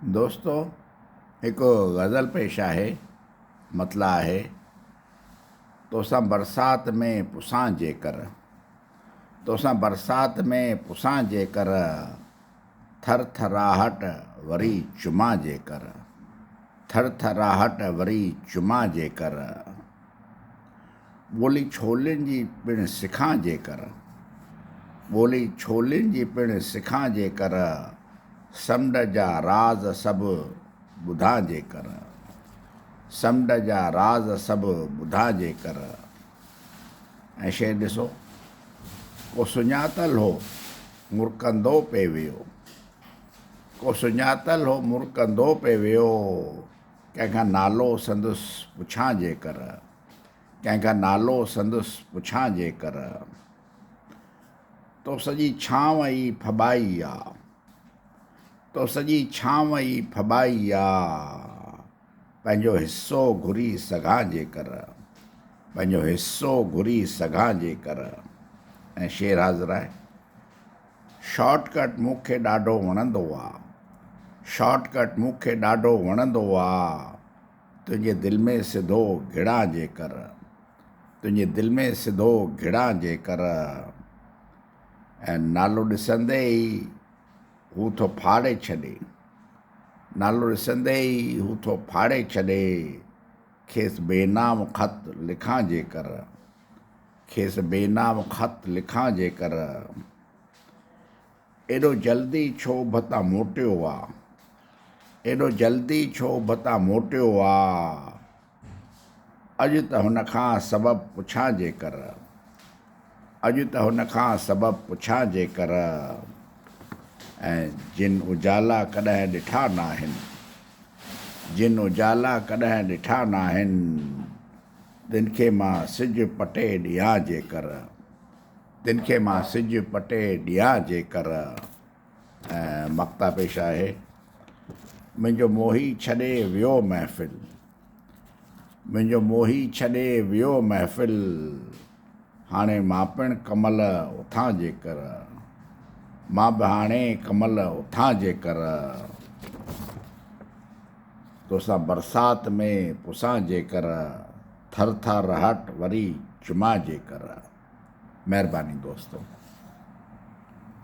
दोस्तों, हिकु ग़ज़ल पेश आहे। मतला आहे, तोसां बरसात में पुसां जेकर, तोसां बरसात में पुसां जेकर, थर थराहट वरी चुमां जेकर, थर थराहट वरी चुमां जेकर, ॿोली छोलियुनि जी पिणु सिखां जेकर, ॿोली छोलियुनि जी पिणु सिखां जेकर, समुंड जा राज़ सभु ॿुधां जेकर, समुंड जा राज़ सभु ॿुधां जेकर। ऐं शेर ॾिसो, को सुञातल हो मुरकंदो पे वियो, को सुञातल हो मुरकंदो पे वियो, कंहिंखां नालो संदुसि पुछां जेकर, कंहिंखां नालो संदुसि पुछां जेकर। तो सॼी छांव ई फॿाई आहे, तो सॼी छांव ई फॿाई आहे, पंहिंजो हिसो घुरी सघां जेकर, पंहिंजो हिसो घुरी सघां जेकर। ऐं शेर हाज़िर आहे, शॉर्टकट मूंखे ॾाढो वणंदो आहे, शॉर्टकट मूंखे ॾाढो वणंदो आहे, तुंहिंजे दिलि में सिधो घिड़ां जेकर, तुंहिंजे दिलि में सिधो घिड़ां जेकर। ऐं नालो ॾिसंदे ई हू थो फाड़े छॾे, नालो ॾिसंदे ई हू थो फाड़े छॾे, खेसि बेनाम ख़त लिखां जेकर, खेसि बेनाम ख़त लिखां जेकर। एॾो जल्दी छो भता मोटियो आहे, एॾो जल्दी छो भता मोटियो आहे, अॼु त हुन खां सबबु पुछां जेकर, अॼु त हुन खां सबबु पुछां जेकर। ऐं जिन उजाला कॾहिं ॾिठा न आहिनि, जिन उजाला कॾहिं ॾिठा न आहिनि, तिन खे मां सिॼु पटे ॾियां जेकर, तिन खे मां सिॼु पटे ॾियां जेकर। ऐं मक्ता पेश आहे, मुंहिंजो मोही छॾे वियो महफ़िल, मुंहिंजो मोही छॾे वियो महफ़िल, हाणे मां पिणु कमल उथां जेकर, मां बि हाणे कमल उथां जेकर। तोसां बरसात में पुसां जेकर, थर थराहट वरी चुमां जेकर। महिरबानी दोस्तों।